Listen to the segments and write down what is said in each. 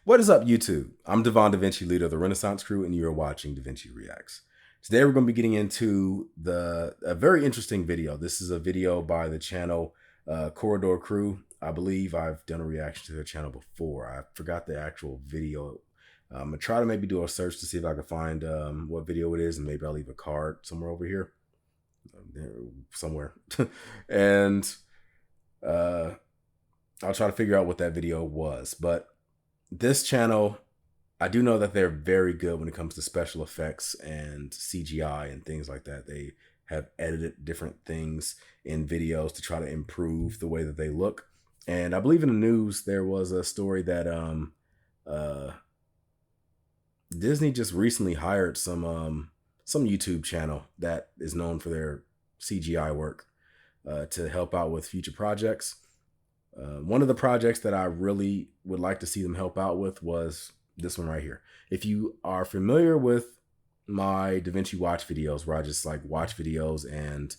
What is up, YouTube? I'm Devon DaVinci, leader of the Renaissance Crew, and you're watching DaVinci Reacts. Today we're going to be getting into a very interesting video. This is a video by the channel Corridor Crew. I believe I've done a reaction to their channel before. I forgot the actual video. I'm going to try to maybe do a search to see if I can find what video it is, and maybe I'll leave a card somewhere over here. Somewhere. And I'll try to figure out what that video was. But this channel, I do know that they're very good when it comes to special effects and CGI and things like that. They have edited different things in videos to try to improve the way that they look. And I believe in the news there was a story that Disney just recently hired some YouTube channel that is known for their CGI work to help out with future projects. One of the projects that I really would like to see them help out with was this one right here. If you are familiar with my DaVinci watch videos, where I just like watch videos and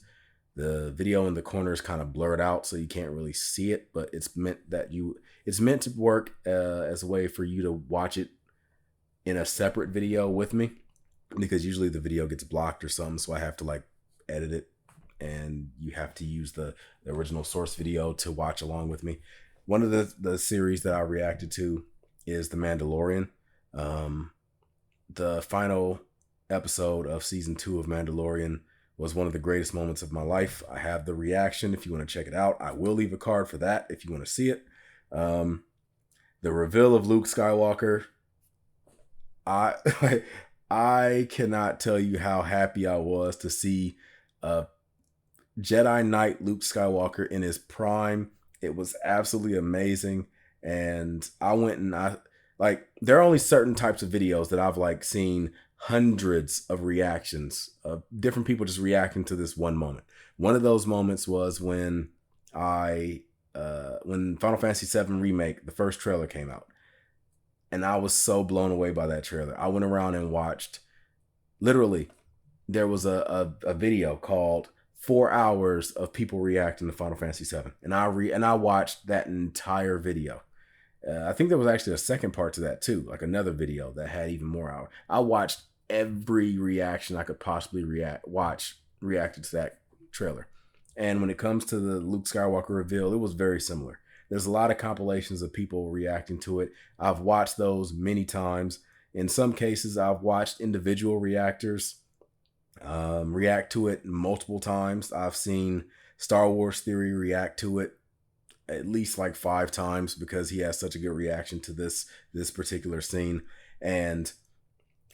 the video in the corner is kind of blurred out so you can't really see it, but it's meant to work as a way for you to watch it in a separate video with me, because usually the video gets blocked or something, so I have to like edit it, and you have to use the original source video to watch along with me. One of the series that I reacted to is The Mandalorian. The final episode of season 2 of Mandalorian was one of the greatest moments of my life. I have the reaction if you want to check it out. I will leave a card for that if you want to see it. The reveal of Luke Skywalker. I cannot tell you how happy I was to see Jedi Knight Luke Skywalker in his prime. It was absolutely amazing. And I went and there are only certain types of videos that I've like seen hundreds of reactions of different people just reacting to this one moment. One of those moments was when when Final Fantasy VII Remake, the first trailer came out. And I was so blown away by that trailer. I went around and watched, literally, there was a video called 4 hours of people reacting to Final Fantasy VII. And I watched that entire video. I think there was actually a second part to that too, like another video that had even more hours. I watched every reaction I could possibly reacted to that trailer. And when it comes to the Luke Skywalker reveal, it was very similar. There's a lot of compilations of people reacting to it. I've watched those many times. In some cases, I've watched individual reactors react to it multiple times. I've seen Star Wars Theory react to it at least like 5 times because he has such a good reaction to this particular scene. And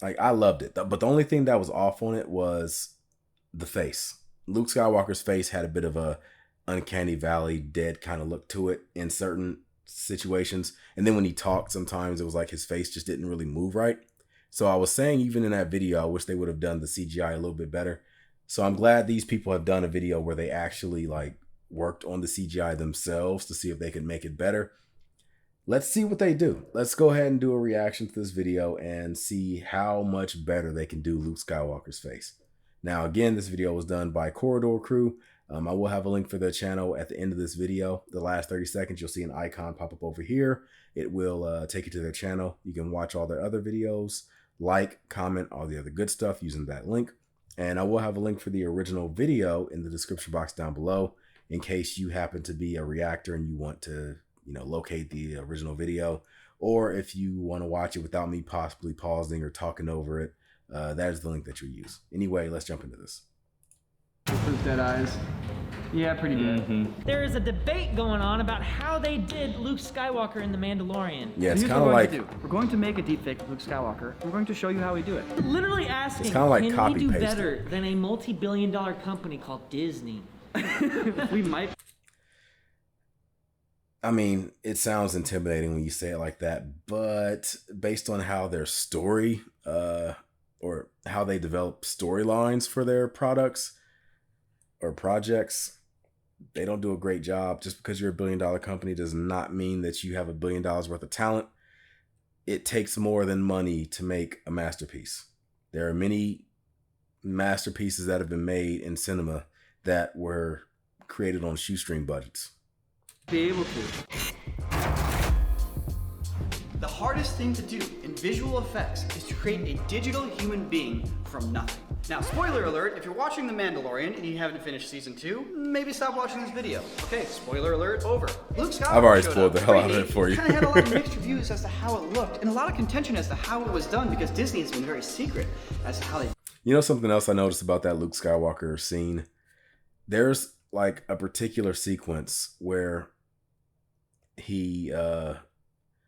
like, I loved it. But the only thing that was off on it was the face. Luke Skywalker's face had a bit of a uncanny valley, dead kind of look to it in certain situations. And then when he talked, sometimes it was like his face just didn't really move right. So I was saying, even in that video, I wish they would have done the CGI a little bit better. So I'm glad these people have done a video where they actually like worked on the CGI themselves to see if they could make it better. Let's see what they do. Let's go ahead and do a reaction to this video and see how much better they can do Luke Skywalker's face. Now, again, this video was done by Corridor Crew. I will have a link for their channel at the end of this video. The last 30 seconds, you'll see an icon pop up over here. It will take you to their channel. You can watch all their other videos, like, comment, all the other good stuff using that link. And I will have a link for the original video in the description box down below in case you happen to be a reactor and you want to, locate the original video, or if you want to watch it without me possibly pausing or talking over it. That is the link that you'll use. Anyway, let's jump into this. Those dead eyes. Yeah, pretty good. There is a debate going on about how they did Luke Skywalker in The Mandalorian. Yeah, it's Here's kind of what like we're going to make a deepfake of Luke Skywalker. We're going to show you how we do it. Literally asking, it's kind of like can we copy do pasting. better than a multi-billion-dollar company called Disney? We might. I mean, it sounds intimidating when you say it like that, but based on how their story or how they develop storylines for their products or projects, they don't do a great job. Just because you're a billion-dollar company does not mean that you have $1 billion worth of talent. It takes more than money to make a masterpiece. There are many masterpieces that have been made in cinema that were created on shoestring budgets. Be able to. hardest thing to do in visual effects is to create a digital human being from nothing. Now, spoiler alert, if you're watching The Mandalorian and you haven't finished season 2, maybe stop watching this video. Okay, spoiler alert, over. Luke Skywalker I've already showed spoiled up. the hell out of it for you. Kind of had a lot of mixed reviews as to how it looked, and a lot of contention as to how it was done, because Disney has been very secret as to how they... You know something else I noticed about that Luke Skywalker scene? There's like a particular sequence where he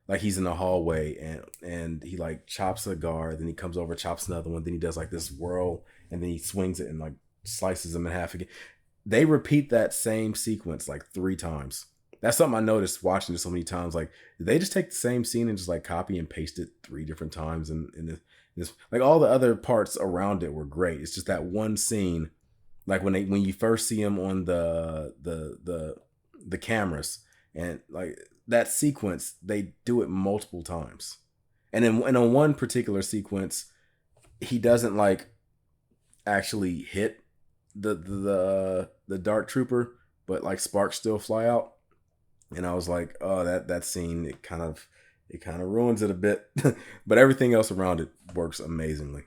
like he's in the hallway and he like chops a guard, then he comes over, chops another one, then he does like this whirl, and then he swings it and like slices them in half again. They repeat that same sequence like 3 times. That's something I noticed watching it so many times. Like, did they just take the same scene and just like copy and paste it 3 different times? And this, like, all the other parts around it were great. It's just that one scene, like when you first see him on the cameras, and like that sequence, they do it multiple times. And on one particular sequence, he doesn't like actually hit the Dark Trooper, but like sparks still fly out. And I was like, oh, that scene, it kind of ruins it a bit. But everything else around it works amazingly.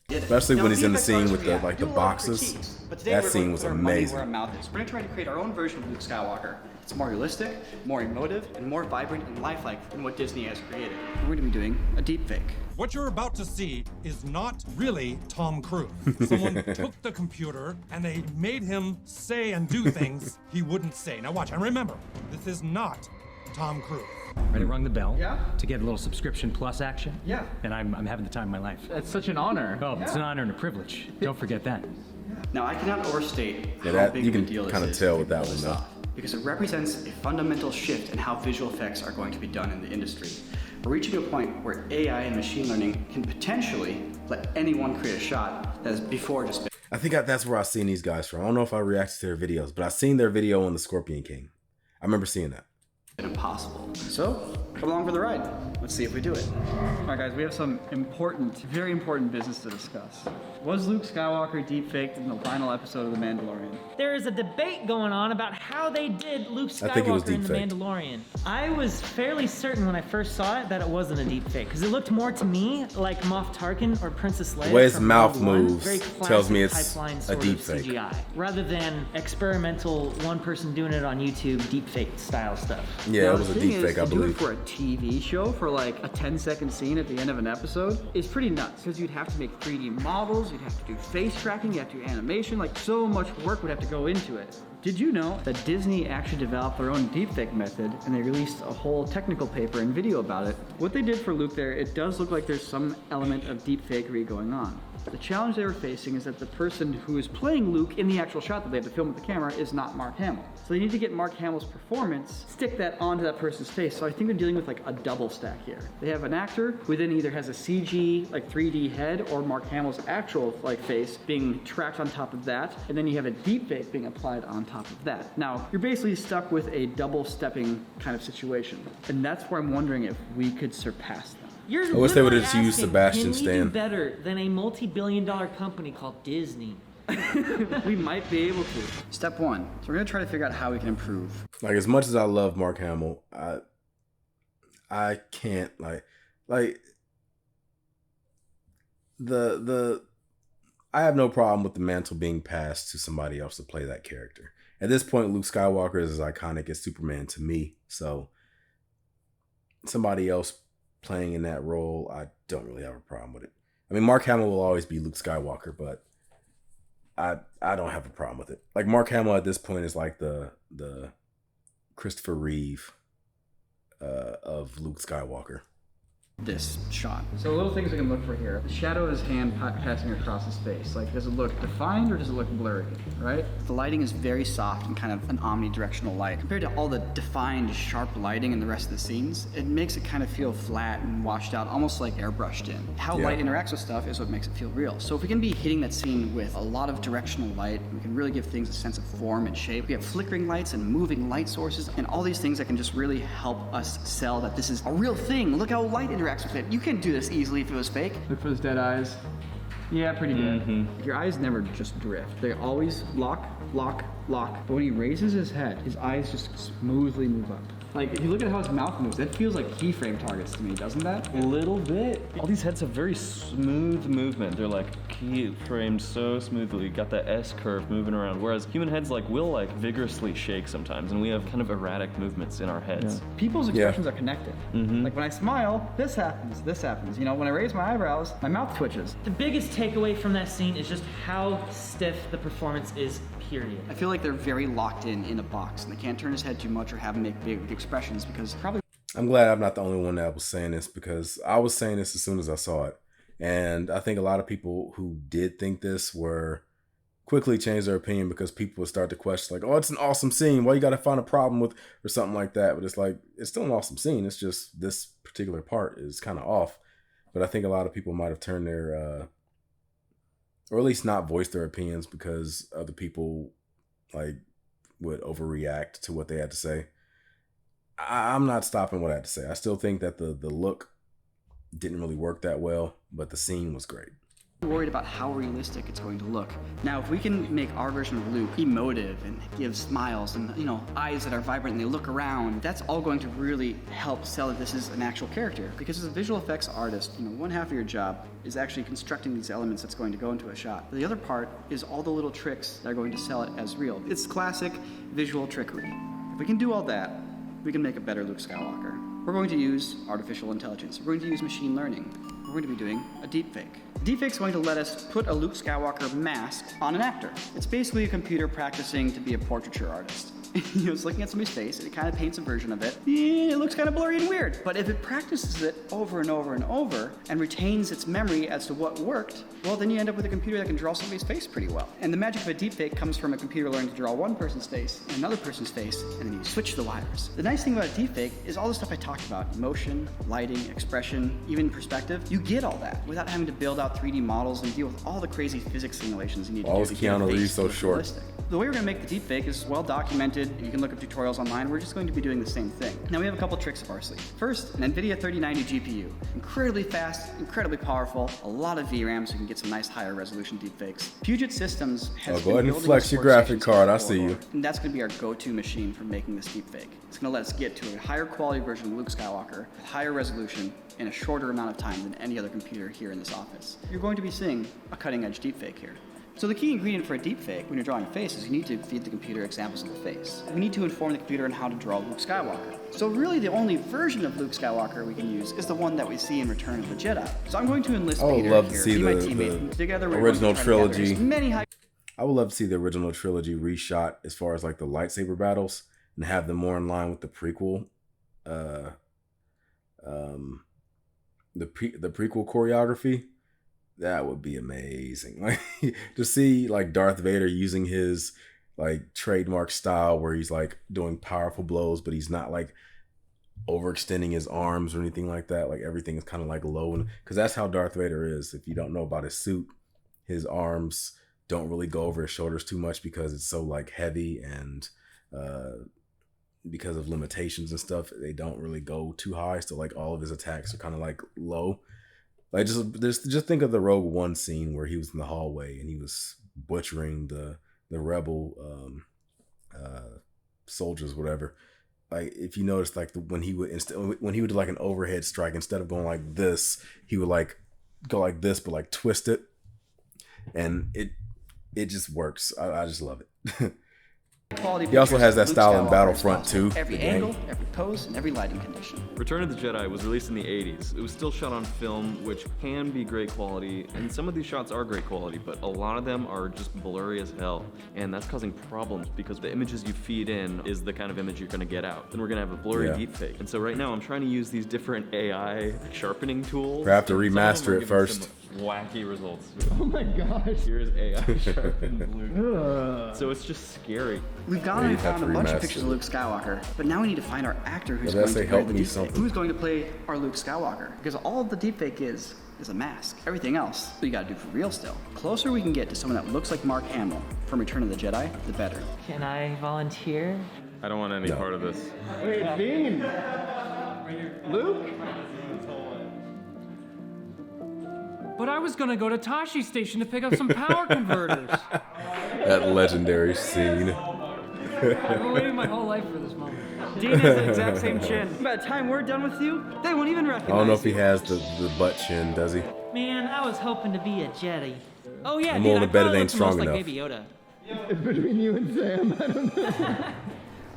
Especially when he's in the scene with the boxes. That scene was amazing. Where our mouth is. We're gonna try to create our own version of Luke Skywalker. It's more realistic, more emotive, and more vibrant and lifelike than what Disney has created. We're gonna be doing a deepfake. What you're about to see is not really Tom Cruise. Someone took the computer and they made him say and do things he wouldn't say. Now watch, and remember, this is not Tom Cruise. Right, I rung the bell. Yeah. To get a little subscription plus action. Yeah. And I'm having the time of my life. That's such an honor. Oh, it's an honor and a privilege. Don't forget that. Now, I cannot overstate how that big you of a can deal this kind of is tell to with that pull this one, though. off, because it represents a fundamental shift in how visual effects are going to be done in the industry. We're reaching a point where AI and machine learning can potentially let anyone create a shot that has before just been... I think that's where I've seen these guys from. I don't know if I reacted to their videos, but I've seen their video on the Scorpion King. I remember seeing that. impossible. So, come along for the ride. Let's see if we do it. All right, guys, we have some important, very important business to discuss. Was Luke Skywalker deepfaked in the final episode of The Mandalorian? There is a debate going on about how they did Luke I think it was Skywalker in The deepfake. Mandalorian. I was fairly certain when I first saw it that it wasn't a deepfake, because it looked more to me like Moff Tarkin or Princess Leia. The way his from mouth Rogue One. moves Very tells me classic it's pipeline a sort of deepfake. CGI, rather than experimental one person doing it on YouTube deepfake style stuff. Yeah, Now, it was a the thing is, deepfake, I to do it believe. for a TV show for like a 10-second scene at the end of an episode is pretty nuts, because you'd have to make 3D models, you'd have to do face tracking, you have to do animation, like so much work would have to go into it. Did you know that Disney actually developed their own deepfake method, and they released a whole technical paper and video about it? What they did for Luke there, it does look like there's some element of deepfakery going on. The challenge they were facing is that the person who is playing Luke in the actual shot that they have to film with the camera is not Mark Hamill. So they need to get Mark Hamill's performance, stick that onto that person's face. So I think they're dealing with like a double stack here. They have an actor who then either has a CG, like 3D head, or Mark Hamill's actual like face being tracked on top of that. And then you have a deepfake being applied on top of that. Now, you're basically stuck with a double stepping kind of situation. And that's where I'm wondering if we could surpass them. You're I wish they would've literally just used asking, Sebastian can we Stan. do better than a multi-billion-dollar company called Disney? We might be able to. Step one. So we're gonna try to figure out how we can improve. Like, as much as I love Mark Hamill, I can't I have no problem with the mantle being passed to somebody else to play that character. At this point, Luke Skywalker is as iconic as Superman to me, so somebody else playing in that role, I don't really have a problem with it. I mean, Mark Hamill will always be Luke Skywalker, but I don't have a problem with it. Like, Mark Hamill at this point is like the Christopher Reeve of Luke Skywalker. This shot. So little things we can look for here. The shadow of his hand passing across his face. Like, does it look defined or does it look blurry, right? The lighting is very soft and kind of an omnidirectional light. Compared to all the defined, sharp lighting in the rest of the scenes, it makes it kind of feel flat and washed out, almost like airbrushed in. How Yeah. light interacts with stuff is what makes it feel real. So if we can be hitting that scene with a lot of directional light, we can really give things a sense of form and shape. We have flickering lights and moving light sources and all these things that can just really help us sell that this is a real thing. Look how light interacts with it. You can't do this easily if it was fake. Look for those dead eyes. Yeah, pretty good. Your eyes never just drift. They always lock, lock, lock. But when he raises his head, his eyes just smoothly move up. Like, if you look at how his mouth moves, that feels like keyframe targets to me, doesn't that? A little bit. All these heads have very smooth movement. They're like key-framed so smoothly. You got that S curve moving around. Whereas human heads will vigorously shake sometimes, and we have kind of erratic movements in our heads. People's expressions are connected. Like when I smile, this happens, this happens. You know, when I raise my eyebrows, my mouth twitches. The biggest takeaway from that scene is just how stiff the performance is, period. I feel like they're very locked in a box, and they can't turn his head too much or have him make big expressions because probably. I'm glad I'm not the only one that was saying this, because I was saying this as soon as I saw it. And I think a lot of people who did think this were quickly changed their opinion because people would start to question, like, oh, it's an awesome scene. Why you got to find a problem with, or something like that. But it's like, it's still an awesome scene. It's just this particular part is kind of off. But I think a lot of people might have turned their, or at least not voiced their opinions because other people would overreact to what they had to say. I'm not stopping what I had to say. I still think that the look didn't really work that well, but the scene was great. Worried about how realistic it's going to look. Now, if we can make our version of Luke emotive and give smiles and, eyes that are vibrant and they look around, that's all going to really help sell that this is an actual character. Because as a visual effects artist, one half of your job is actually constructing these elements that's going to go into a shot. The other part is all the little tricks that are going to sell it as real. It's classic visual trickery. If we can do all that, we can make a better Luke Skywalker. We're going to use artificial intelligence. We're going to use machine learning. We're going to be doing a deepfake. Deepfake's going to let us put a Luke Skywalker mask on an actor. It's basically a computer practicing to be a portraiture artist. It's looking at somebody's face, and it kind of paints a version of it. Yeah, it looks kind of blurry and weird. But if it practices it over and over and over, and retains its memory as to what worked, well, then you end up with a computer that can draw somebody's face pretty well. And the magic of a deepfake comes from a computer learning to draw one person's face and another person's face, and then you switch the wires. The nice thing about a deepfake is all the stuff I talked about, motion, lighting, expression, even perspective, you get all that without having to build out 3D models and deal with all the crazy physics simulations you need to do. Why was to get a Keanu face Reeves so look short? realistic. The way we're going to make the deepfake is well documented. You can look up tutorials online. We're just going to be doing the same thing. Now we have a couple tricks up our sleeve. First, an NVIDIA 3090 GPU. Incredibly fast, incredibly powerful, a lot of VRAM so you can get some nice higher resolution deepfakes. Puget Systems has go ahead and building flex a your graphic workstation card, I for see you. Corridor, and that's going to be our go-to machine for making this deepfake. It's going to let us get to a higher quality version of Luke Skywalker with higher resolution in a shorter amount of time than any other computer here in this office. You're going to be seeing a cutting-edge deepfake here. So the key ingredient for a deepfake when you're drawing a face is you need to feed the computer examples of the face. We need to inform the computer on how to draw Luke Skywalker. So really the only version of Luke Skywalker we can use is the one that we see in Return of the Jedi. So I'm going to enlist I would Peter love to here, see be my the teammate. Together we're original going to try to gather trilogy. as many high I would love to see the original trilogy reshot as far as the lightsaber battles and have them more in line with the prequel, the prequel choreography. That would be amazing. To see Darth Vader using his trademark style where he's doing powerful blows, but he's not overextending his arms or anything like that. Everything is kind of low, and because that's how Darth Vader is. If you don't know about his suit, his arms don't really go over his shoulders too much because it's so heavy, and because of limitations and stuff, they don't really go too high. So all of his attacks are kind of low. Just think of the Rogue One scene where he was in the hallway and he was butchering the rebel soldiers, whatever. If you notice, when he would do an overhead strike, instead of going like this, he would go like this, but twist it, and it just works. I just love it. quality He also has that Luke style in Skywalker Battlefront is possible. 2, Every the game. angle, every pose, and every lighting condition. Return of the Jedi was released in the 80s. It was still shot on film, which can be great quality, and some of these shots are great quality, but a lot of them are just blurry as hell, and that's causing problems because the images you feed in is the kind of image you're gonna get out. Then we're gonna have a blurry deepfake. And so right now I'm trying to use these different AI sharpening tools. We have to Some of them remaster are it giving first. some wacky results. Oh my gosh. Here's AI sharpened Luke. So it's just scary. We've gone Yeah, and you'd have found a to bunch of remaster pictures it. of Luke Skywalker, but now we need to find our actor who's Yeah, going that's to like, play help the me deepfake. something. Who's going to play our Luke Skywalker? Because all the deepfake is a mask. Everything else we gotta do for real still. The closer we can get to someone that looks like Mark Hamill from Return of the Jedi, the better. Can I volunteer? I don't want any part of this. But I was gonna go to Tashi Station to pick up some power converters. That legendary scene. I've been waiting my whole life for this moment. Dean has the exact same chin. By the time we're done with you, they won't even recognize I don't know if he you. has the butt chin, does he? Man, I was hoping to be a Jedi. Oh yeah, I'm dude, willing I to bet it probably ain't look the most strong like enough. Baby Yoda.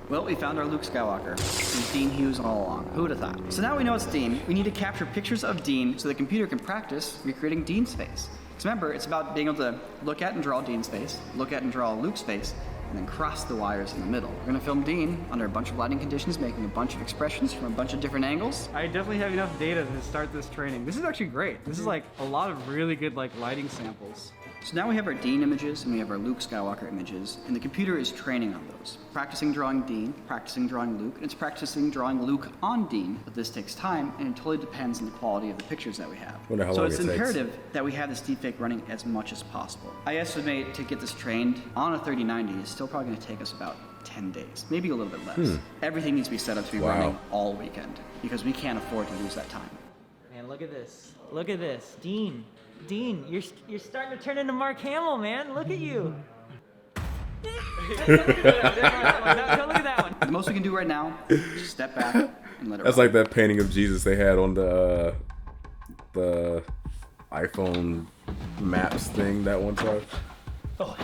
Well, we found our Luke Skywalker. He's Dean Hughes all along. Who would have thought? So now we know it's Dean. We need to capture pictures of Dean so the computer can practice recreating Dean's face. Because remember, it's about being able to look at and draw Dean's face, look at and draw Luke's face, and then cross the wires in the middle. We're gonna film Dean under a bunch of lighting conditions, making a bunch of expressions from a bunch of different angles. I definitely have enough data to start this training. This is actually great. This is like a lot of really good like lighting samples. So now we have our Dean images and we have our Luke Skywalker images, and the computer is training on those. Practicing drawing Dean, practicing drawing Luke, and it's practicing drawing Luke on Dean, but this takes time, and it totally depends on the quality of the pictures that we have. Wonder how So long it's it takes. imperative that we have this deepfake running as much as possible. I estimate to get this trained on a 3090 is still probably gonna take us about 10 days, maybe a little bit less. Everything needs to be set up to be Wow. running all weekend, because we can't afford to lose that time. Man, look at this. Look at this. Dean, you're starting to turn into Mark Hamill, man. Look at you. Go look at that one. The most we can do right now is just step back and let it That's run. like that painting of Jesus they had on the iPhone Maps thing that one time. Oh.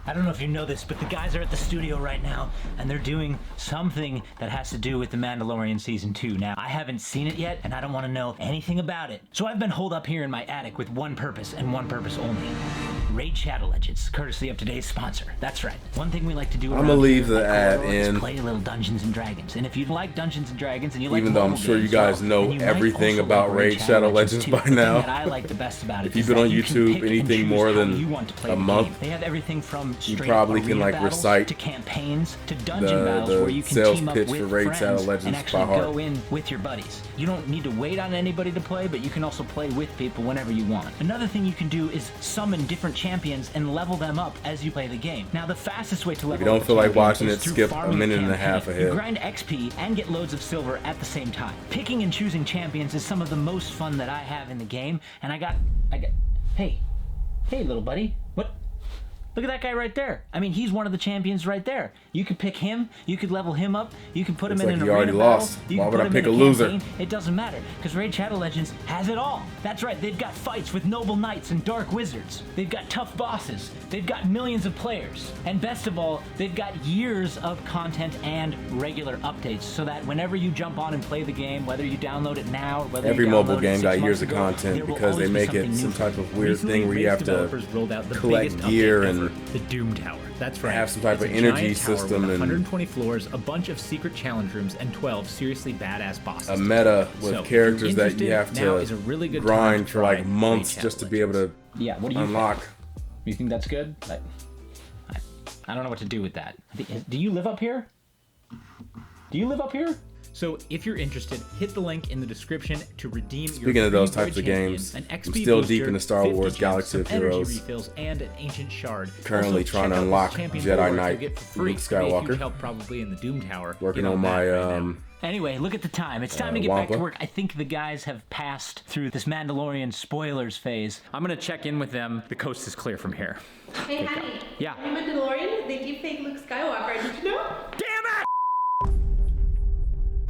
I don't know if you know this, but the guys are at the studio right now, and they're doing something that has to do with The Mandalorian Season 2. Now, I haven't seen it yet, and I don't want to know anything about it. So I've been holed up here in my attic with one purpose, and one purpose only. Raid Shadow Legends, courtesy of today's sponsor. That's right. One thing we like to do I'ma around leave here the at ad Colorado is in. play a little Dungeons and Dragons. And if you like Dungeons and Dragons and you like Even though I'm mobile sure you games, guys well, know then you might everything also about like Raid Shadow Legends too. by The thing now. that I like the best about it If is you've been that on you can YouTube pick and anything choose more how than you want to play a the month, game. They have everything from straight probably up can, arena like, battles recite to campaigns to dungeon the battles where you can sales team up pitch with for Raid friends Shadow and Legends actually by heart. go in with your buddies. You don't need to wait on anybody to play, but you can also play with people whenever you want. Another thing you can do is summon different champions and level them up as you play the game. Now, the fastest way to level don't up a feel like champion watching is it, through skip a farming minute and a half campaign. ahead. You grind XP and get loads of silver at the same time. Picking and choosing champions is some of the most fun that I have in the game, and I got, hey, little buddy, what? Look at that guy right there. I mean, he's one of the champions right there. You could pick him, you could level him up, you could put him Looks in like an he already arena battle, lost. you Why could would put I him pick in a loser? campaign. It doesn't matter, because Raid Shadow Legends has it all. That's right, they've got fights with noble knights and dark wizards. They've got tough bosses. They've got millions of players. And best of all, they've got years of content and regular updates, so that whenever you jump on and play the game, whether you download it now or whether Every you mobile download it game 6 got months years of ago, content there will because they always be make it something some new. type of weird Recently, thing where you Raid have to developers rolled out the collect biggest gear update and ever, the Doom Tower. That's right. have some type It's of a energy giant tower system with and 120 floors, a bunch of secret challenge rooms, and 12 seriously badass bosses. a meta with So, if characters you're that you have interested, now is a really to good grind time to for like try months Raid just to Shadow be able to Yeah, what do you unlock. think? You think that's good? I don't know what to do with that. Do you live up here? Do you live up here? So if you're interested, hit the link in the description to redeem your Speaking of those free types of champion, games, an I'm XP still booster, deep into Star 50 Wars gems, Galaxy some of energy Heroes. refills, and an ancient shard. Currently Also, trying check to out unlock this champion Jedi rewards Knight you'll get for free. Luke It'll be a Skywalker. huge help probably in the Doom Tower. Working Get on my that. Anyway, look at the time. It's time to get back to Wampa. work. I think the guys have passed through this Mandalorian spoilers phase. I'm gonna check in with them. The coast is clear from here. Hey, honey. Yeah. I'm Mandalorian. They deepfake Luke Skywalker. Did you know?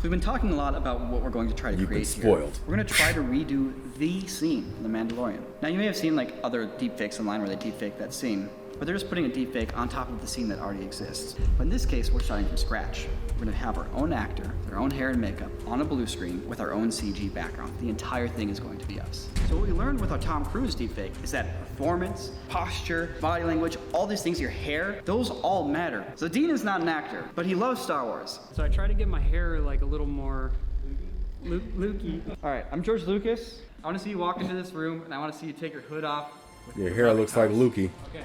We've been talking a lot about what we're going to try to You've been create here. spoiled. We're going to try to redo the scene in The Mandalorian. Now, you may have seen like other deepfakes online where they deepfake that scene, but they're just putting a deepfake on top of the scene that already exists. But in this case, we're starting from scratch. We're going to have our own actor, their own hair and makeup, on a blue screen with our own CG background. The entire thing is going to be us. So what we learned with our Tom Cruise deepfake is that performance, posture, body language, all these things, your hair, those all matter. So Dean is not an actor, but he loves Star Wars. So I try to get my hair like a little more Lukey. All right, I'm George Lucas. I want to see you walk into this room, and I want to see you take your hood off. Your hair looks like Lukey. Okay.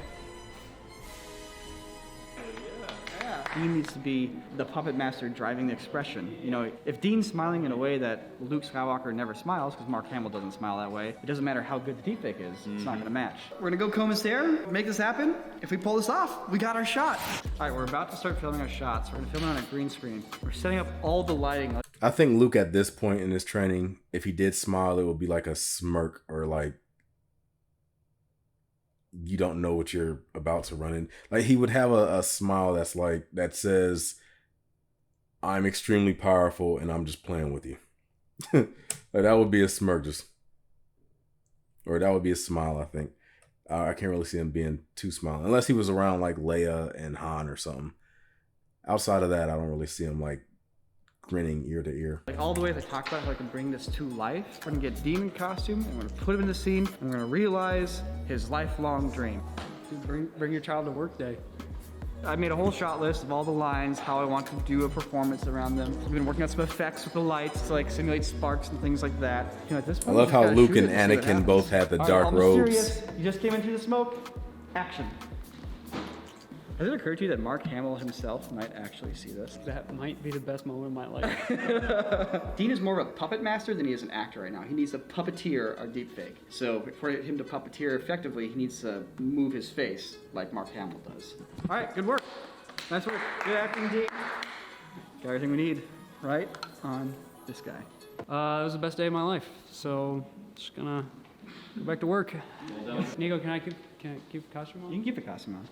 Dean needs to be the puppet master driving the expression. You know, if Dean's smiling in a way that Luke Skywalker never smiles, because Mark Hamill doesn't smile that way, it doesn't matter how good the deepfake is, it's not gonna match. We're gonna go comb his hair, make this happen. If we pull this off, we got our shot. All right, we're about to start filming our shots. We're gonna film it on a green screen. We're setting up all the lighting. I think Luke at this point in his training, if he did smile, it would be like a smirk or like you don't know what you're about to run in. Like, he would have a smile that's like, that says, I'm extremely powerful and I'm just playing with you. Like, that would be a smirk, or that would be a smile, I think. I can't really see him being too smiling, unless he was around like Leia and Han or something. Outside of that, I don't really see him like grinning ear to ear. Like all the way, as I talked about how I can bring this to life. We're gonna get Dean in costume, and we're gonna put him in the scene, and we're gonna realize his lifelong dream. Dude, bring your child to work day. I made a whole shot list of all the lines, how I want to do a performance around them. We've been working on some effects with the lights to like simulate sparks and things like that. You know, at this point, I love how Luke and Anakin both had the dark robes. You just came into the smoke. Action. Has it occurred to you that Mark Hamill himself might actually see this? That might be the best moment of my life. Dean is more of a puppet master than he is an actor right now. He needs to puppeteer our deepfake. So for him to puppeteer effectively, he needs to move his face like Mark Hamill does. All right, good work. Nice work. Good acting, Dean. Got everything we need right on this guy. It was the best day of my life, so just gonna go back to work. Nico, can I keep the costume on? You can keep the costume on.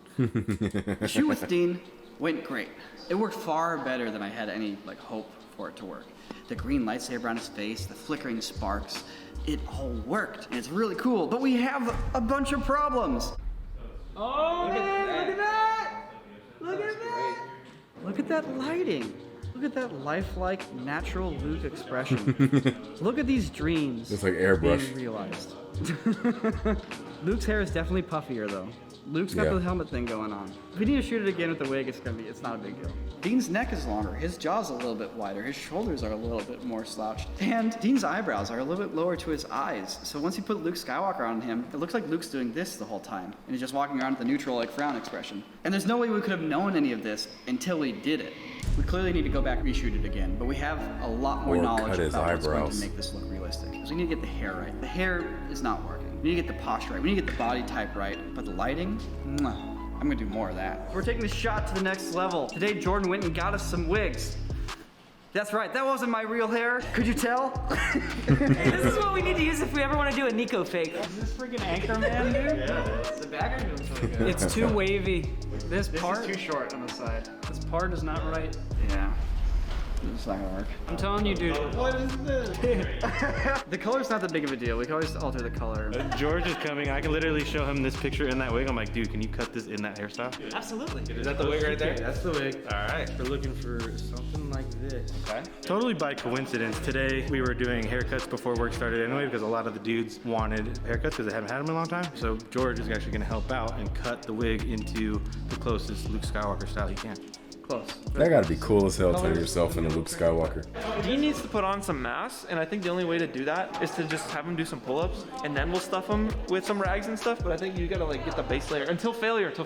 The shoot with Dean went great. It worked far better than I had any hope for it to work. The green lightsaber on his face, the flickering sparks, it all worked. And it's really cool, but we have a bunch of problems. Oh, man, look at that! Look at that! Look at that lighting. Look at that lifelike, natural Luke expression. Look at these dreams. It's like airbrush. Being realized. Luke's hair is definitely puffier though. Luke's got the helmet thing going on. If we need to shoot it again with the wig, it's not a big deal. Dean's neck is longer, his jaw's a little bit wider, his shoulders are a little bit more slouched, and Dean's eyebrows are a little bit lower to his eyes. So once you put Luke Skywalker on him, it looks like Luke's doing this the whole time, and he's just walking around with a neutral frown expression. And there's no way we could have known any of this until we did it. We clearly need to go back and reshoot it again, but we have a lot more knowledge about what's going to make this look realistic. Because we need to get the hair right. The hair is not working. We need to get the posture right. We need to get the body type right. But the lighting, I'm gonna do more of that. We're taking this shot to the next level. Today, Jordan went and got us some wigs. That's right, that wasn't my real hair. Could you tell? Hey, this is what we need to use if we ever want to do a Nico fake. Is this freaking Anchorman, dude? Yeah, the background looks really good. It's too wavy. This part is too short on the side. This part is not right. Yeah. It's not gonna work. I'm telling you, dude. What is this? The color's not that big of a deal. We can always alter the color. George is coming. I can literally show him this picture in that wig. I'm like, dude, can you cut this in that hairstyle? Absolutely. Is that the wig right there? That's the wig. All right. We're looking for something like this. Okay. Totally by coincidence, today we were doing haircuts before work started anyway because a lot of the dudes wanted haircuts because they haven't had them in a long time. So George is actually going to help out and cut the wig into the closest Luke Skywalker style he can. Close. That gotta be cool as hell, turning yourself into Luke Skywalker. Dean needs to put on some masks, and I think the only way to do that is to just have him do some pull-ups, and then we'll stuff him with some rags and stuff, but I think you gotta get the base layer until failure. Does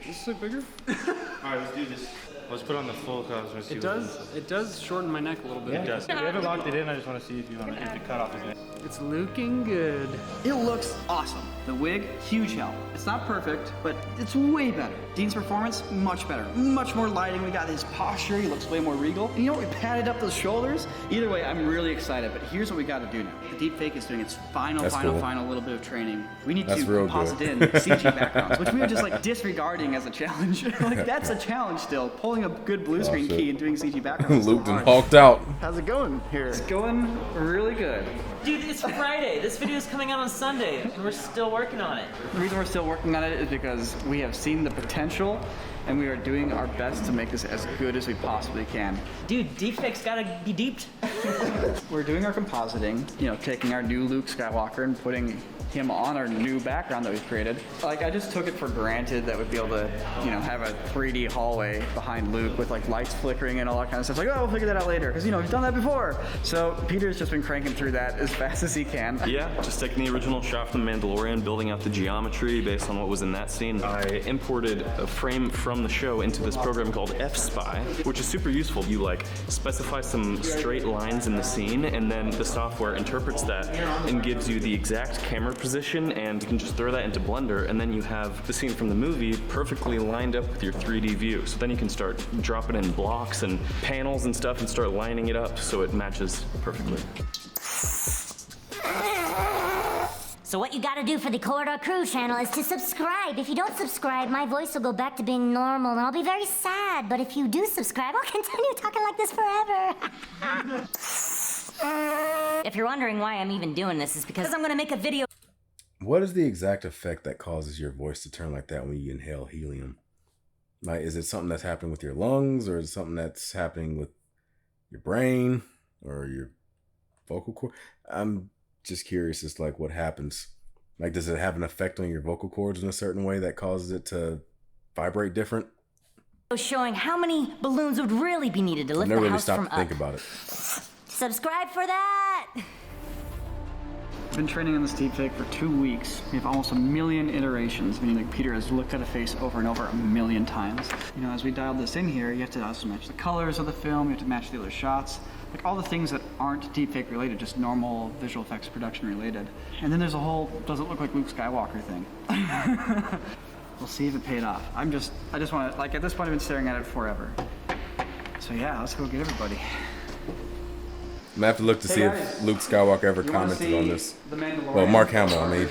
this look bigger? All right, let's do this. Let's put on the full costume. It does shorten my neck a little bit. Yeah, it does. We haven't locked it in. I just want to see if you want to get the cut off his neck. It's looking good. It looks awesome. The wig, huge help. It's not perfect, but it's way better. Dean's performance, much better. Much more lighting. We got his posture. He looks way more regal. And you know what? We padded up those shoulders. Either way, I'm really excited, but here's what we got to do now. The deepfake is doing its final little bit of training. We need to composite in CG backgrounds, which we were just disregarding as a challenge. That's a challenge still. Pulling a good blue screen key and doing CG backgrounds. Luke done hulked out. How's it going here? It's going really good. Dude, it's Friday. This video is coming out on Sunday, and we're still working on it. The reason we're still working on it is because we have seen the potential, and we are doing our best to make this as good as we possibly can. Dude, deepfake's gotta be deeped. We're doing our compositing, taking our new Luke Skywalker and putting him on our new background that we've created. I just took it for granted that we'd be able to, have a 3D hallway behind Luke with lights flickering and all that kind of stuff. We'll figure that out later, because we've done that before. So Peter's just been cranking through that as fast as he can. Yeah, just taking the original shot from The Mandalorian, building out the geometry based on what was in that scene. I imported a frame from the show into this program called F-Spy, which is super useful. You specify some straight lines in the scene, and then the software interprets that and gives you the exact camera position, and you can just throw that into Blender, and then you have the scene from the movie perfectly lined up with your 3D view. So then you can start dropping in blocks and panels and stuff and start lining it up so it matches perfectly. So what you gotta do for the Corridor Crew channel is to subscribe. If you don't subscribe, my voice will go back to being normal and I'll be very sad. But if you do subscribe, I'll continue talking like this forever. If you're wondering why I'm even doing this, it's because I'm gonna make a video. What is the exact effect that causes your voice to turn like that when you inhale helium? Like, is it something that's happening with your lungs, or is it something that's happening with your brain or your vocal cord? I'm just curious as to like what happens. Like, does it have an effect on your vocal cords in a certain way that causes it to vibrate different? Showing how many balloons would really be needed to lift never the really house stopped from to think up. about it. Subscribe for that! I've been training on this deepfake for 2 weeks. We have almost 1 million iterations, meaning like Peter has looked at a face over and over 1 million times. You know, as we dialed this in here, you have to also match the colors of the film, you have to match the other shots, like all the things that aren't deepfake related, just normal visual effects production related. And then there's a whole doesn't look like Luke Skywalker thing. We'll see if it paid off. I just want to, like, at this point I've been staring at it forever. So yeah, let's go get everybody. I'm gonna have to look to see if Luke Skywalker ever commented on this. Well, Mark Hamill, I mean.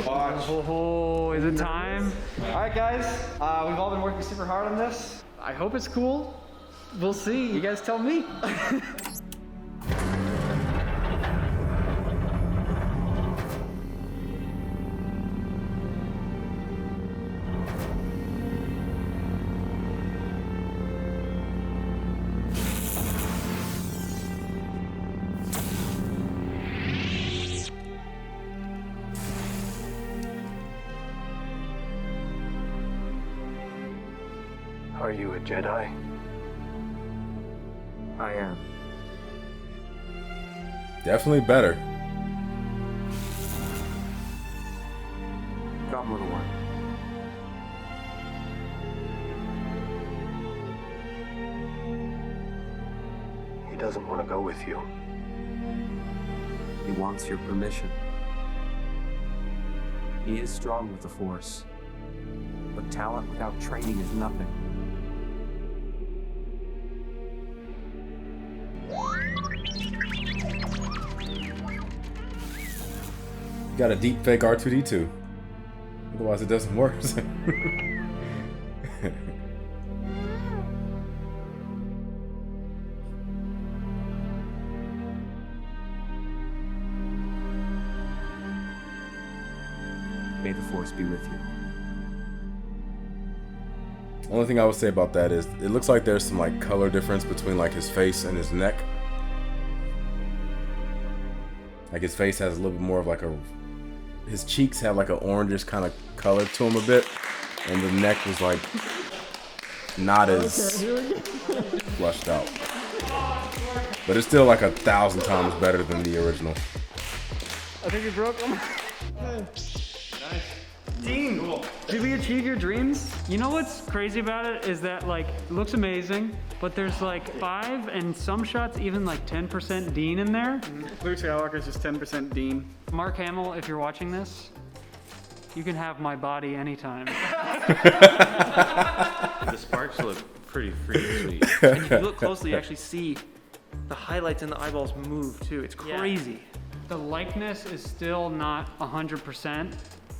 Oh, is it time? All right, guys. We've all been working super hard on this. I hope it's cool. We'll see. You guys tell me. Are you a Jedi? I am. Definitely better. Come, little one. He doesn't want to go with you. He wants your permission. He is strong with the Force, but talent without training is nothing. You got a deep fake R2-D2. Otherwise it doesn't work. May the Force be with you. Only thing I would say about that is it looks like there's some like color difference between like his face and his neck. Like his face has a little bit more of like a, his cheeks have like an orangish kind of color to him a bit, and the neck was like not as flushed out. But it's still like 1,000 times better than the original. I think you broke them. Dean, did we achieve your dreams? You know what's crazy about it is that like it looks amazing, but there's like 5 and some shots even like 10% Dean in there. Luke Skywalker is just 10% Dean. Mark Hamill, if you're watching this, you can have my body anytime. The sparks look pretty freaking sweet. And if you look closely, you actually see the highlights and the eyeballs move too. It's crazy. The likeness is still not 100%.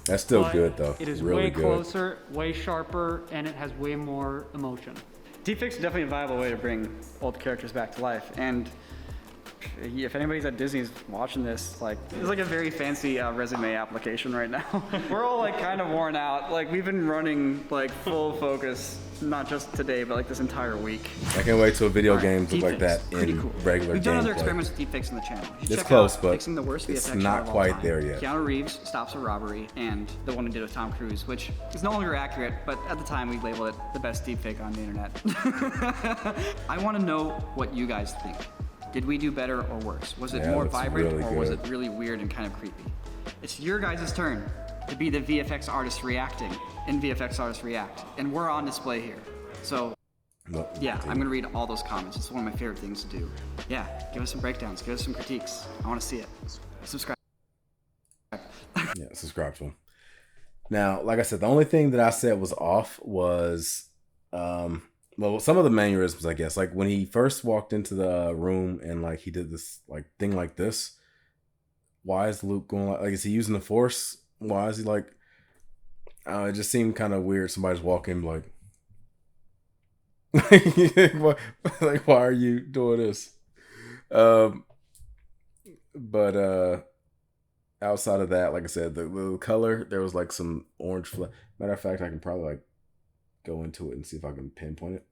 That's still but good though. It is really way good. closer, way sharper, and it has way more emotion. Deepfake's definitely a viable way to bring old characters back to life. And if anybody's at Disney's watching this, like, it's like a very fancy resume application right now. We're all like kind of worn out. Like we've been running like full focus, not just today, but like this entire week. I can't wait till video games look like that in regular We've done other gameplay. experiments with deepfakes on the channel. You should It's check close, out but fixing the worst it's VFX not shot of all quite time. there yet. Keanu Reeves stops a robbery, and the one we did with Tom Cruise, which is no longer accurate, but at the time we labeled it the best deepfake on the internet. I want to know what you guys think. Did we do better or worse? Was it Yeah, more looks vibrant really or was good. it really weird and kind of creepy? It's your guys' turn to be the VFX artist reacting in VFX Artists React, and we're on display here. So yeah, I'm gonna read all those comments. It's one of my favorite things to do. Yeah, give us some breakdowns, give us some critiques. I want to see it. Subscribe. Yeah, subscribe to him. Now, like I said, the only thing that I said was off was, well, some of the mannerisms, I guess. Like when he first walked into the room and like he did this like thing like this, why is Luke going like is he using the Force? Why is he like? It just seemed kind of weird. Somebody's walking like, like why are you doing this? But outside of that, like I said, the color, there was like some orange. Matter of fact, I can probably like go into it and see if I can pinpoint it.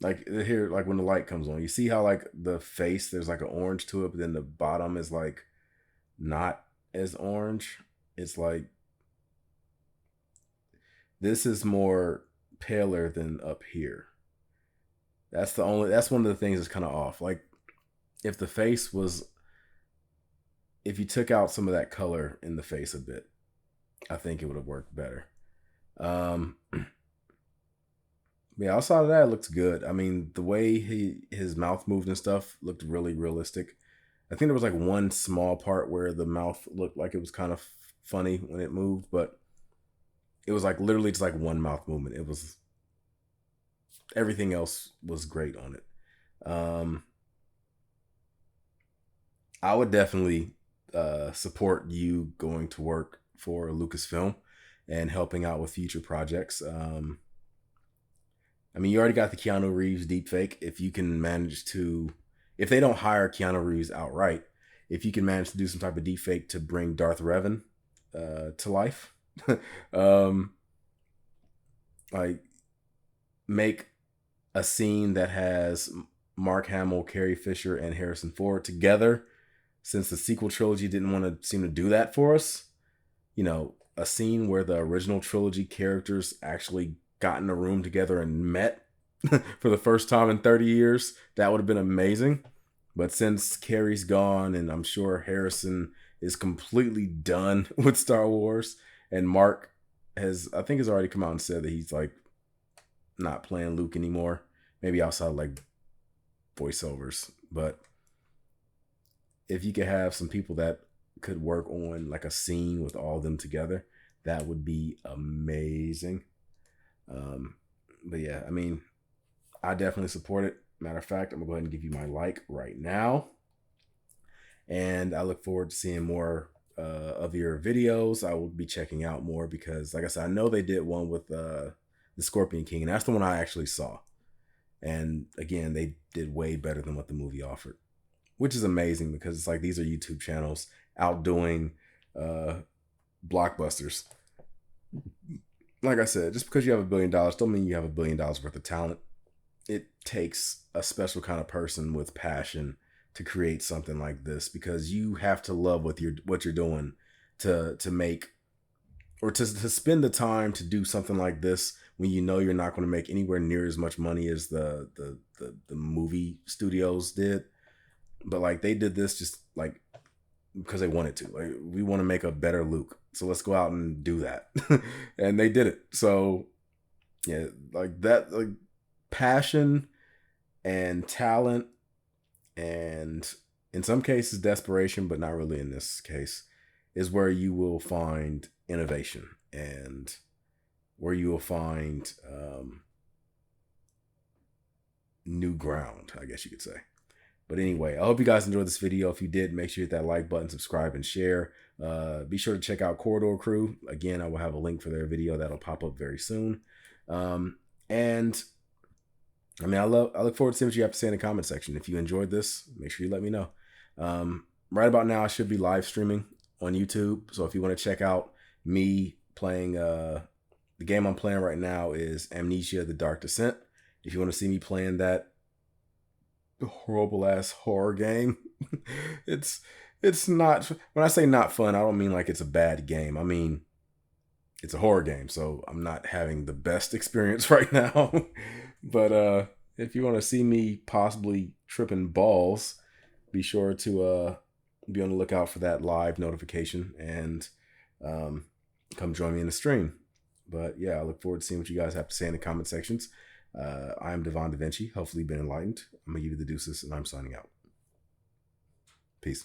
Like here, like when the light comes on, you see how like the face, there's like an orange to it, but then the bottom is like not as orange. It's like, this is more paler than up here. That's one of the things that's kind of off. Like if the face was, if you took out some of that color in the face a bit, I think it would have worked better. Yeah, outside of that, it looks good. I mean, the way his mouth moved and stuff looked really realistic. I think there was like one small part where the mouth looked like it was kind of funny when it moved, but it was like literally just like one mouth movement. It was, everything else was great on it. I would definitely support you going to work for Lucasfilm and helping out with future projects. I mean, you already got the Keanu Reeves deepfake. If you can manage to, if they don't hire Keanu Reeves outright, if you can manage to do some type of deepfake to bring Darth Revan to life, like make a scene that has Mark Hamill, Carrie Fisher, and Harrison Ford together, since the sequel trilogy didn't want to seem to do that for us. You know, a scene where the original trilogy characters actually got in a room together and met for the first time in 30 years. That would have been amazing. But since Carrie's gone, and I'm sure Harrison is completely done with Star Wars, and Mark has already come out and said that he's like not playing Luke anymore. Maybe outside like voiceovers. But if you could have some people that could work on like a scene with all of them together, that would be amazing. But yeah, I mean, I definitely support it. Matter of fact, I'm gonna go ahead and give you my like right now. And I look forward to seeing more of your videos. I will be checking out more because, like I said, I know they did one with the Scorpion King, and that's the one I actually saw. And again, they did way better than what the movie offered, which is amazing because it's like these are YouTube channels outdoing blockbusters. Like I said, just because you have $1 billion don't mean you have $1 billion worth of talent. It takes a special kind of person with passion to create something like this, because you have to love what you're doing to make, or to spend the time to do something like this when you know you're not going to make anywhere near as much money as the movie studios did. But like they did this just like because they wanted to. Like, we want to make a better Luke, so let's go out and do that. And they did it. So yeah, like that, like passion and talent, and in some cases desperation, but not really in this case, is where you will find innovation and where you will find new ground, I guess you could say. But anyway, I hope you guys enjoyed this video. If you did, make sure you hit that like button, subscribe, and share. Be sure to check out Corridor Crew. Again, I will have a link for their video that'll pop up very soon. And I mean, I look forward to seeing what you have to say in the comment section. If you enjoyed this, make sure you let me know. Right about now, I should be live streaming on YouTube. So if you want to check out me playing, the game I'm playing right now is Amnesia: The Dark Descent. If you want to see me playing that horrible ass horror game, it's not, when I say not fun, I don't mean like it's a bad game. I mean, it's a horror game, so I'm not having the best experience right now. But if you want to see me possibly tripping balls, be sure to be on the lookout for that live notification and come join me in the stream. But yeah, I look forward to seeing what you guys have to say in the comment sections. I'm Devon DaVinci. Hopefully you've been enlightened. I'm gonna give you the deuces, and I'm signing out. Peace.